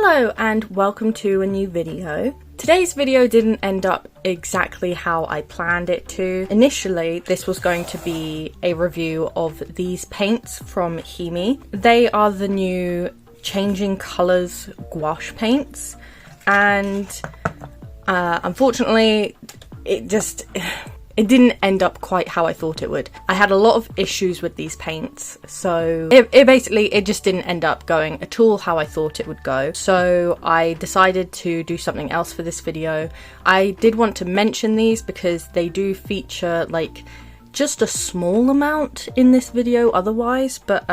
Hello and welcome to a new video. Today's video didn't end up exactly how I planned it to. Initially, this was going to be a review of these paints from Himi. They are the new Changing Colours gouache paints, and unfortunately it didn't end up quite how I thought it would. I had a lot of issues with these paints, so it just didn't end up going at all how I thought it would go. So I decided to do something else for this video. I did want to mention these because they do feature like just a small amount in this video otherwise, but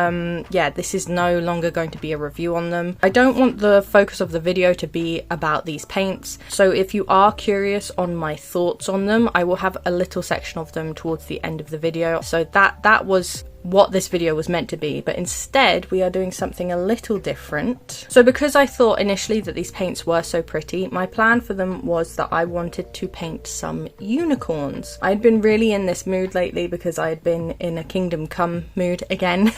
yeah, this is no longer going to be a review on them. I don't want the focus of the video to be about these paints, so if you are curious on my thoughts on them, I will have a little section of them towards the end of the video. So that was what this video was meant to be, but instead we are doing something a little different. So because I thought initially that these paints were so pretty, my plan for them was that I wanted to paint some unicorns. I'd been really in this mood lately because I had been in a Kingdom Come mood again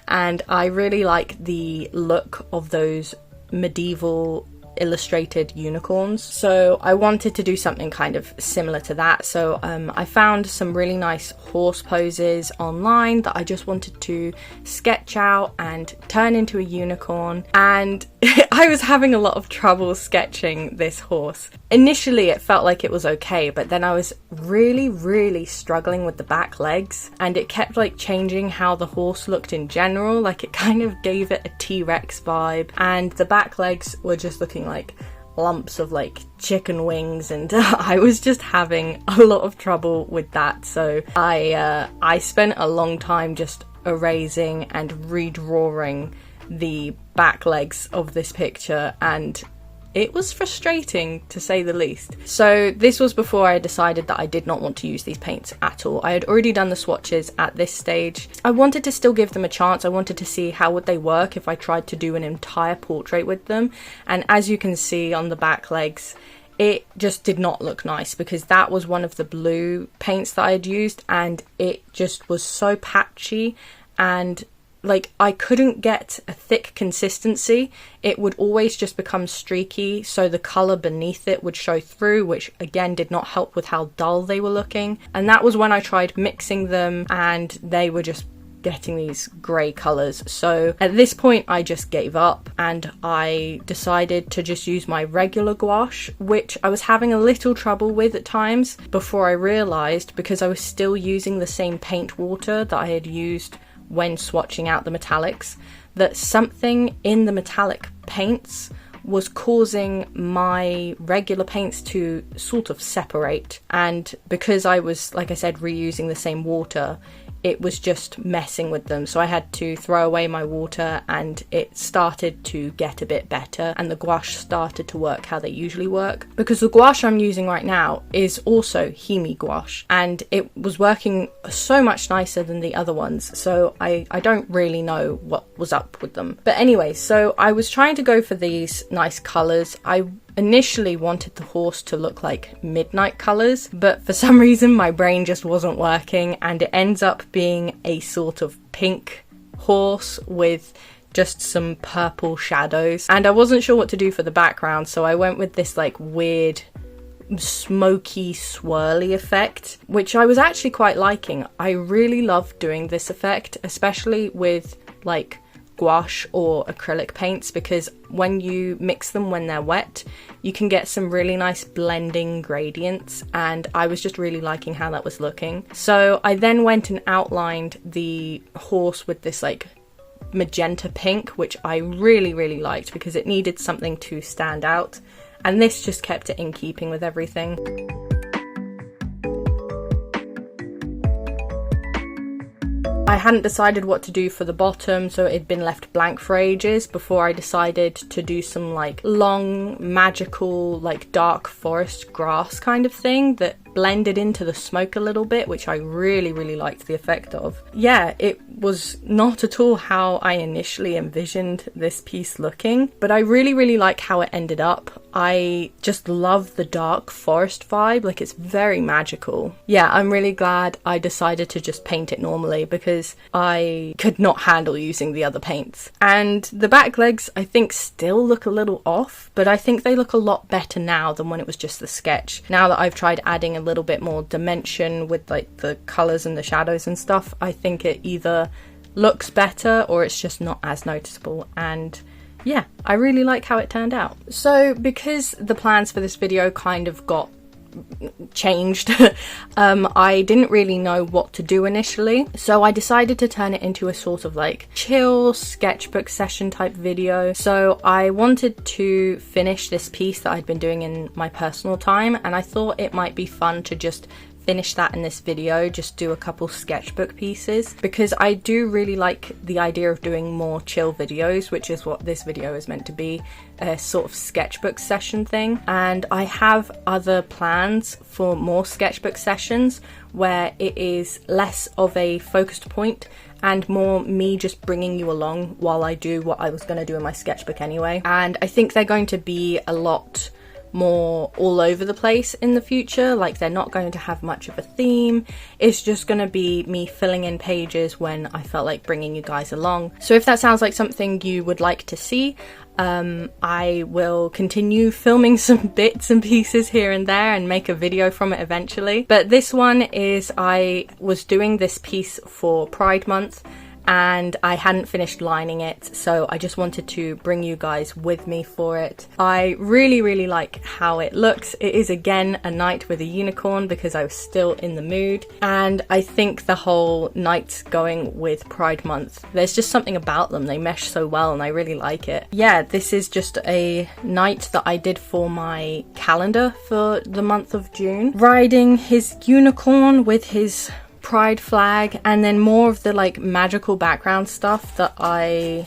and I really like the look of those medieval illustrated unicorns, so I wanted to do something kind of similar to that. So I found some really nice horse poses online that I just wanted to sketch out and turn into a unicorn, and I was having a lot of trouble sketching this horse. Initially it felt like it was okay, but then I was really struggling with the back legs, and it kept like changing how the horse looked in general. Like it kind of gave it a T-Rex vibe, and the back legs were just looking like lumps of like chicken wings, and I was just having a lot of trouble with that. So I spent a long time just erasing and redrawing the back legs of this picture, and it was frustrating to say the least. So this was before I decided that I did not want to use these paints at all. I had already done the swatches at this stage. I wanted to still give them a chance. I wanted to see how would they work if I tried to do an entire portrait with them. And as you can see on the back legs, it just did not look nice because that was one of the blue paints that I had used, and it just was so patchy, and like I couldn't get a thick consistency. It would always just become streaky, so the colour beneath it would show through, which again did not help with how dull they were looking. And that was when I tried mixing them and they were just getting these grey colours. So at this point I just gave up and I decided to just use my regular gouache, which I was having a little trouble with at times before I realised, because I was still using the same paint water that I had used when swatching out the metallics, that something in the metallic paints was causing my regular paints to sort of separate. And because I was, like I said, reusing the same water, it was just messing with them. So I had to throw away my water, and it started to get a bit better and the gouache started to work how they usually work. Because the gouache I'm using right now is also Himi Gouache, and it was working so much nicer than the other ones. So I don't really know what was up with them. But anyway, so I was trying to go for these nice colours. I initially wanted the horse to look like midnight colours, but for some reason my brain just wasn't working, and it ends up being a sort of pink horse with just some purple shadows. And I wasn't sure what to do for the background, so I went with this like weird smoky swirly effect, which I was actually quite liking. I really love doing this effect, especially with like gouache or acrylic paints, because when you mix them when they're wet, you can get some really nice blending gradients, and I was just really liking how that was looking. So I then went and outlined the horse with this like magenta pink, which I really liked because it needed something to stand out, and this just kept it in keeping with everything. I hadn't decided what to do for the bottom, so it had been left blank for ages before I decided to do some like long magical like dark forest grass kind of thing that blended into the smoke a little bit, which I really liked the effect of. Yeah, it was not at all how I initially envisioned this piece looking, but I really like how it ended up. I just love the dark forest vibe, like it's very magical. Yeah, I'm really glad I decided to just paint it normally because I could not handle using the other paints. And the back legs I think still look a little off, but I think they look a lot better now than when it was just the sketch. Now that I've tried adding a little bit more dimension with like the colours and the shadows and stuff, I think it either looks better or it's just not as noticeable. And yeah, I really like how it turned out. So because the plans for this video kind of got changed, I didn't really know what to do initially, so I decided to turn it into a sort of like chill sketchbook session type video. So I wanted to finish this piece that I'd been doing in my personal time, and I thought it might be fun to just finish that in this video, just do a couple sketchbook pieces, because I do really like the idea of doing more chill videos, which is what this video is meant to be, a sort of sketchbook session thing. And I have other plans for more sketchbook sessions where it is less of a focused point and more me just bringing you along while I do what I was going to do in my sketchbook anyway. And I think they're going to be a lot more all over the place in the future. Like, they're not going to have much of a theme. It's just going to be me filling in pages when I felt like bringing you guys along. So if that sounds like something you would like to see, I will continue filming some bits and pieces here and there and make a video from it eventually. But this one is, I was doing this piece for Pride Month and I hadn't finished lining it, so I just wanted to bring you guys with me for it. I really like how it looks. It is again a knight with a unicorn because I was still in the mood, and I think the whole knights going with Pride Month, there's just something about them, they mesh so well and I really like it. Yeah, this is just a knight that I did for my calendar for the month of June, riding his unicorn with his pride flag, and then more of the like magical background stuff that I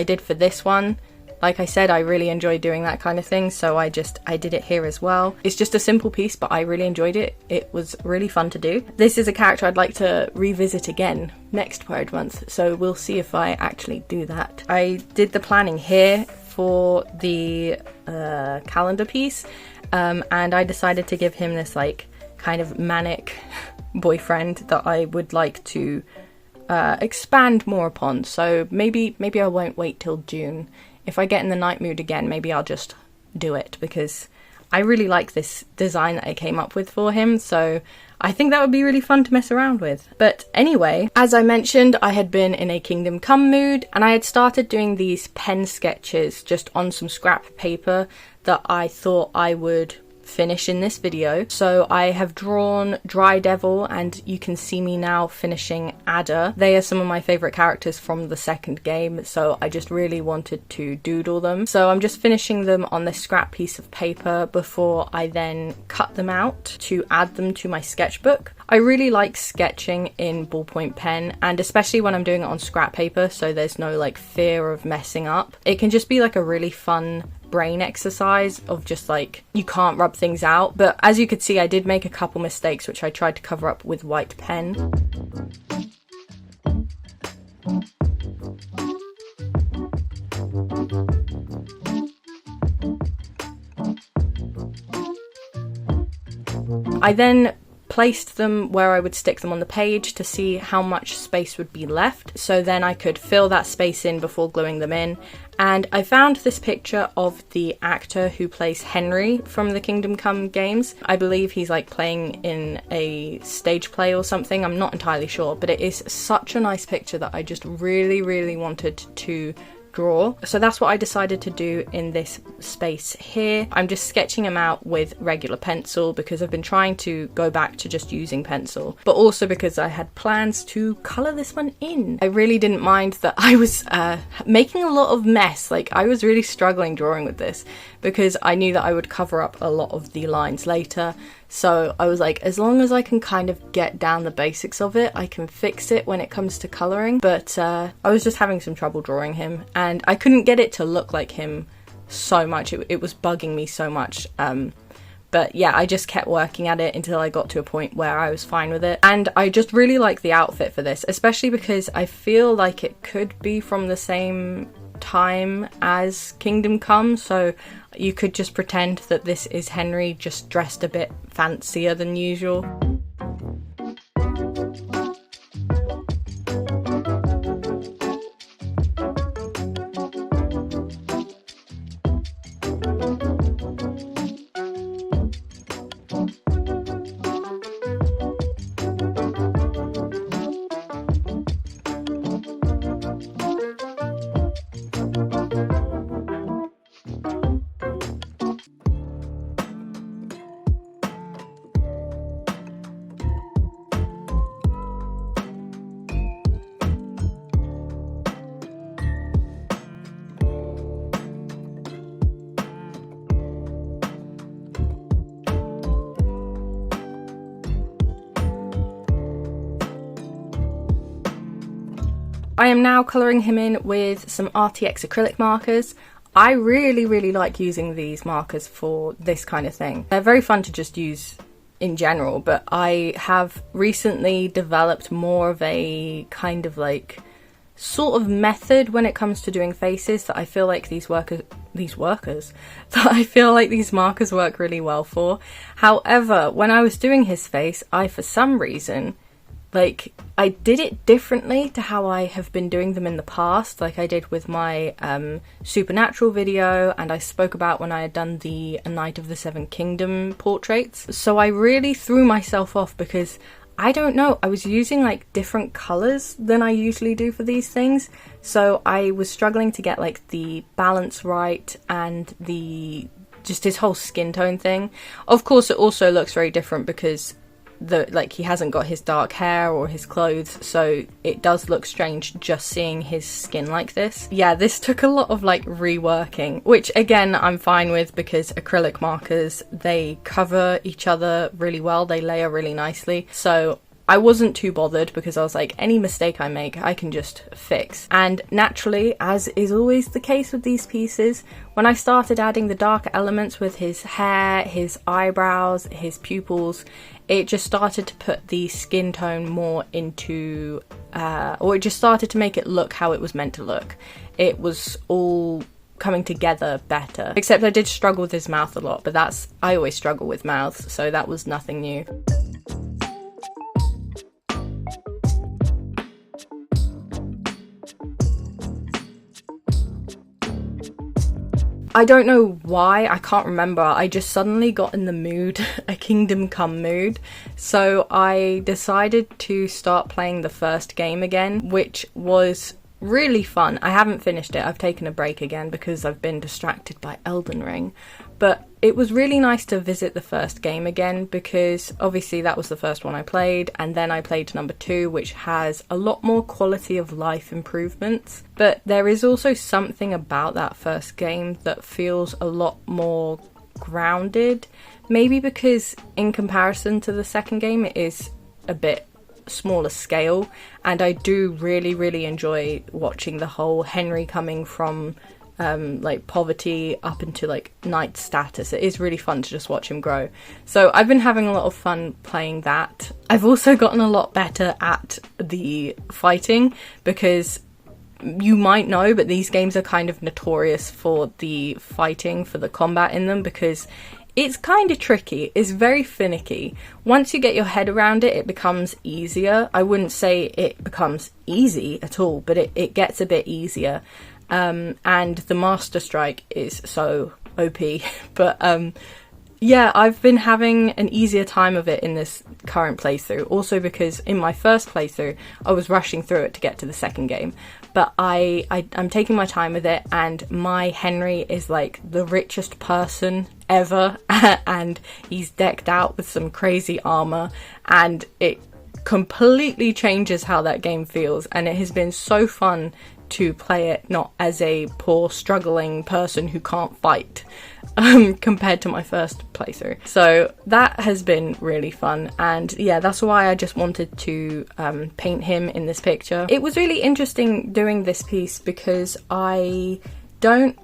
did for this one. Like I said, I really enjoy doing that kind of thing, so I did it here as well. It's just a simple piece, but I really enjoyed it. It was really fun to do. This is a character I'd like to revisit again next Pride Month, so we'll see if I actually do that. I did the planning here for the calendar piece, and I decided to give him this like kind of manic boyfriend that I would like to expand more upon. So maybe I won't wait till June. If I get in the night mood again, maybe I'll just do it, because I really like this design that I came up with for him, so I think that would be really fun to mess around with. But anyway, as I mentioned, I had been in a Kingdom Come mood, and I had started doing these pen sketches just on some scrap paper that I thought I would finish in this video. So I have drawn Dry Devil, and you can see me now finishing Adder. They are some of my favourite characters from the second game, so I just really wanted to doodle them. So I'm just finishing them on this scrap piece of paper before I then cut them out to add them to my sketchbook. I really like sketching in ballpoint pen, and especially when I'm doing it on scrap paper, so there's no like fear of messing up. It can just be like a really fun brain exercise of just like, you can't rub things out. But as you could see, I did make a couple mistakes which I tried to cover up with white pen. I then placed them where I would stick them on the page to see how much space would be left, so then I could fill that space in before gluing them in. And I found this picture of the actor who plays Henry from the Kingdom Come games. I believe he's like playing in a stage play or something, I'm not entirely sure, but it is such a nice picture that I just really wanted to draw. So that's what I decided to do in this space here. I'm just sketching him out with regular pencil because I've been trying to go back to just using pencil, but also because I had plans to colour this one in. I really didn't mind that I was making a lot of mess. Like, I was really struggling drawing with this because I knew that I would cover up a lot of the lines later. So I was like, as long as I can kind of get down the basics of it, I can fix it when it comes to colouring. But I was just having some trouble drawing him, and I couldn't get it to look like him so much. It was bugging me so much. But But yeah, I just kept working at it until I got to a point where I was fine with it. And I just really like the outfit for this, especially because I feel like it could be from the same time as Kingdom Come, so you could just pretend that this is Henry just dressed a bit fancier than usual. I am now colouring him in with some Arrtx acrylic markers. I really like using these markers for this kind of thing. They're very fun to just use in general, but I have recently developed more of a kind of like sort of method when it comes to doing faces that I feel like these markers work really well for. However, when I was doing his face, I for some reason, like, I did it differently to how I have been doing them in the past, like I did with my Supernatural video, and I spoke about when I had done the A Knight of the Seven Kingdom portraits. So I really threw myself off because, I don't know, I was using like different colours than I usually do for these things. So I was struggling to get like the balance right and just his whole skin tone thing. Of course, it also looks very different because he hasn't got his dark hair or his clothes, so it does look strange just seeing his skin like this. Yeah, this took a lot of like reworking, which again I'm fine with because acrylic markers, they cover each other really well, they layer really nicely, so I wasn't too bothered because I was like, any mistake I make I can just fix. And naturally, as is always the case with these pieces, when I started adding the darker elements with his hair, his eyebrows, his pupils, it just started to put the skin tone more into, or it just started to make it look how it was meant to look. It was all coming together better. Except I did struggle with his mouth a lot, but I always struggle with mouths, so that was nothing new. I don't know why, I can't remember, I just suddenly got in the mood, a Kingdom Come mood, so I decided to start playing the first game again, which was really fun. I haven't finished it, I've taken a break again because I've been distracted by Elden Ring, but it was really nice to visit the first game again because obviously that was the first one I played, and then I played number 2, which has a lot more quality of life improvements. But there is also something about that first game that feels a lot more grounded, maybe because in comparison to the second game it is a bit smaller scale, and I do really enjoy watching the whole Henry coming from like poverty up into like knight status. It is really fun to just watch him grow. So I've been having a lot of fun playing that. I've also gotten a lot better at the fighting because you might know, but these games are kind of notorious for the fighting, for the combat in them, because it's kind of tricky. It's very finicky. Once you get your head around it, it becomes easier. I wouldn't say it becomes easy at all, but it gets a bit easier. And the Master Strike is so OP, but yeah, I've been having an easier time of it in this current playthrough, also because in my first playthrough I was rushing through it to get to the second game, but I'm taking my time with it, and my Henry is like the richest person ever and he's decked out with some crazy armor, and it completely changes how that game feels, and it has been so fun to play it not as a poor struggling person who can't fight compared to my first playthrough. So that has been really fun, and yeah, that's why I just wanted to paint him in this picture. It was really interesting doing this piece because I don't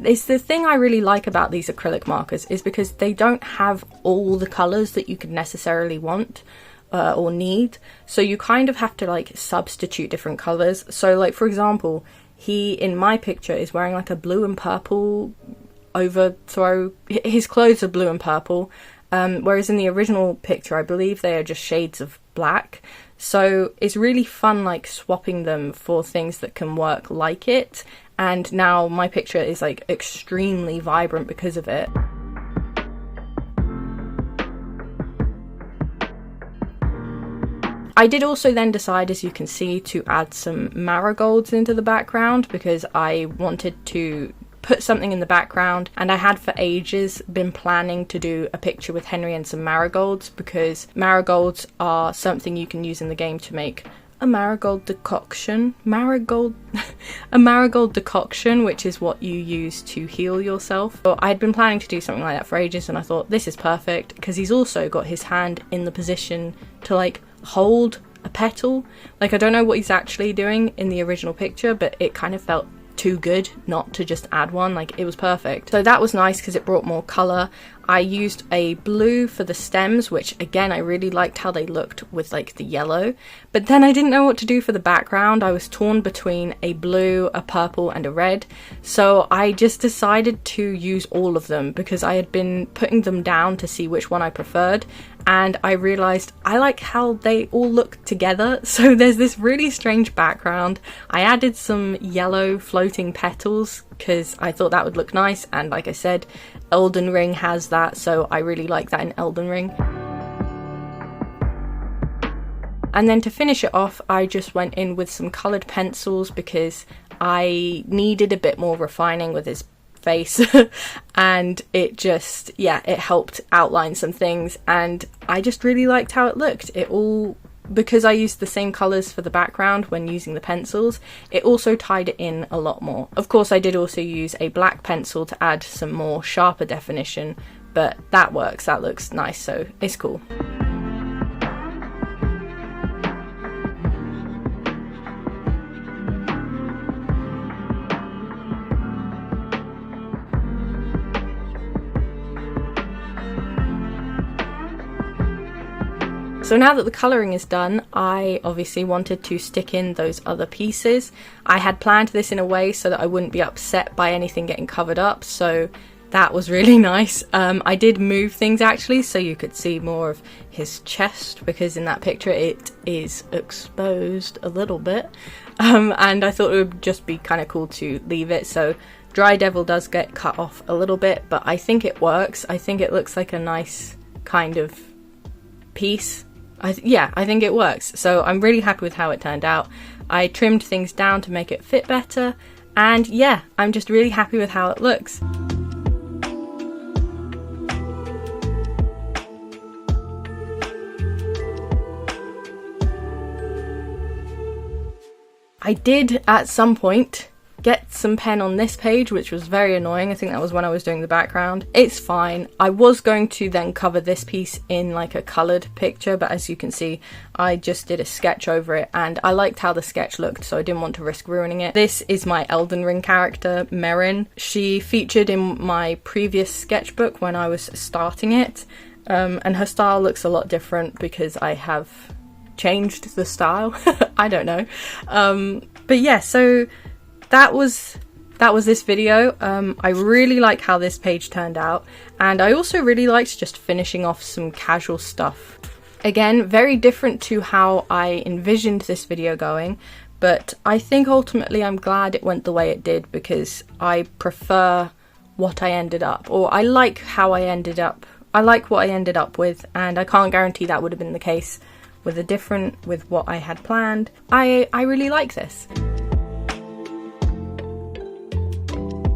it's the thing I really like about these acrylic markers, is because they don't have all the colours that you could necessarily want or need. So you kind of have to like substitute different colours. So like, for example, he in my picture is wearing like a blue and purple overthrow. His clothes are blue and purple, whereas in the original picture I believe they are just shades of black. So it's really fun like swapping them for things that can work like it, and now my picture is like extremely vibrant because of it. I did also then decide, as you can see, to add some marigolds into the background because I wanted to put something in the background, and I had for ages been planning to do a picture with Henry and some marigolds, because marigolds are something you can use in the game to make a marigold decoction. A marigold decoction, which is what you use to heal yourself. So I had been planning to do something like that for ages, and I thought this is perfect because he's also got his hand in the position to like hold a petal. Like, I don't know what he's actually doing in the original picture, but it kind of felt too good not to just add one. Like, it was perfect. So that was nice because it brought more colour. I used a blue for the stems, which again I really liked how they looked with like the yellow, but then I didn't know what to do for the background. I was torn between a blue, a purple and a red, so I just decided to use all of them because I had been putting them down to see which one I preferred, and I realised I like how they all look together. So there's this really strange background. I added some yellow floating petals because I thought that would look nice, and like I said, Elden Ring has that, so I really like that in Elden Ring. And then to finish it off, I just went in with some coloured pencils because I needed a bit more refining with his face and it just, yeah, it helped outline some things, and I just really liked how it looked. It all, because I used the same colours for the background when using the pencils, it also tied it in a lot more. Of course I did also use a black pencil to add some more sharper definition, but that works, that looks nice, so it's cool. So now that the colouring is done, I obviously wanted to stick in those other pieces. I had planned this in a way so that I wouldn't be upset by anything getting covered up, so that was really nice. I did move things actually so you could see more of his chest, because in that picture it is exposed a little bit, and I thought it would just be kind of cool to leave it. So Dry Devil does get cut off a little bit, but I think it works. I think it looks like a nice kind of piece. Yeah, I think it works. So I'm really happy with how it turned out. I trimmed things down to make it fit better, and yeah, I'm just really happy with how it looks. I did at some point get some pen on this page, which was very annoying. I think that was when I was doing the background. It's fine. I was going to then cover this piece in like a coloured picture, but as you can see, I just did a sketch over it, and I liked how the sketch looked, so I didn't want to risk ruining it. This is my Elden Ring character, Merrin. She featured in my previous sketchbook when I was starting it, and her style looks a lot different because I have changed the style. I don't know. But yeah, so that was this video. I really like how this page turned out, and I also really liked just finishing off some casual stuff. Again, very different to how I envisioned this video going, but I think ultimately I'm glad it went the way it did because I prefer what I ended up, or I like how I ended up. I like what I ended up with, and I can't guarantee that would have been the case with what I had planned. I really like this.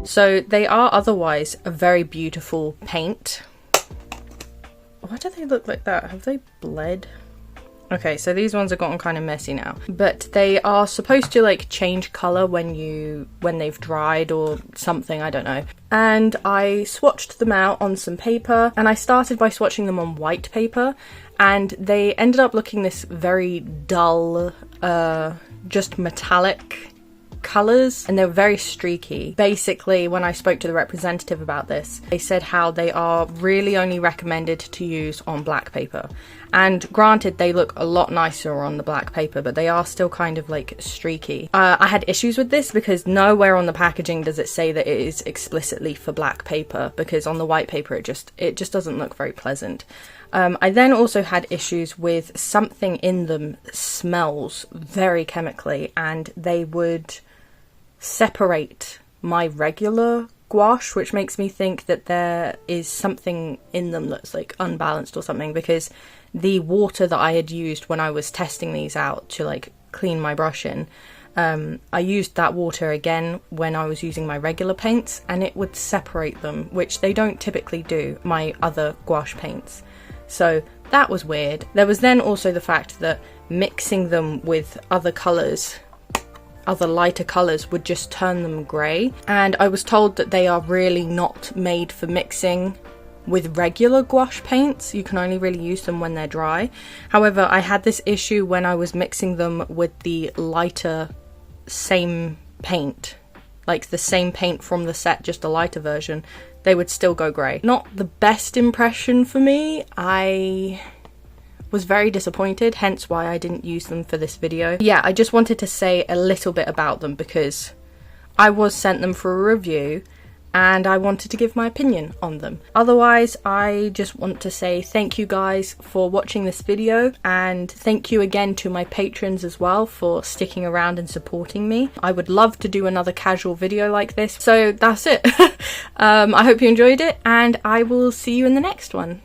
So they are otherwise a very beautiful paint. Why do they look like that? Have they bled? Okay, so these ones have gotten kind of messy now, but they are supposed to like change colour when they've dried or something, I don't know. And I swatched them out on some paper, and I started by swatching them on white paper, and they ended up looking this very dull, just metallic colours and they're very streaky. Basically, when I spoke to the representative about this, they said how they are really only recommended to use on black paper. And granted, they look a lot nicer on the black paper, but they are still kind of like streaky. I had issues with this because nowhere on the packaging does it say that it is explicitly for black paper, because on the white paper it just doesn't look very pleasant. I then also had issues with something in them smells very chemically, and they would separate my regular gouache, which makes me think that there is something in them that's like unbalanced or something, because the water that I had used when I was testing these out to like clean my brush in, I used that water again when I was using my regular paints, and it would separate them, which they don't typically do, my other gouache paints. So that was weird. There was then also the fact that mixing them with other colours, other lighter colours, would just turn them grey, and I was told that they are really not made for mixing with regular gouache paints. You can only really use them when they're dry. However, I had this issue when I was mixing them with the lighter same paint, like the same paint from the set, just a lighter version. They would still go grey. Not the best impression for me. I was very disappointed, hence why I didn't use them for this video. Yeah, I just wanted to say a little bit about them because I was sent them for a review and I wanted to give my opinion on them. Otherwise, I just want to say thank you guys for watching this video, and thank you again to my patrons as well for sticking around and supporting me. I would love to do another casual video like this. So that's it. I hope you enjoyed it, and I will see you in the next one.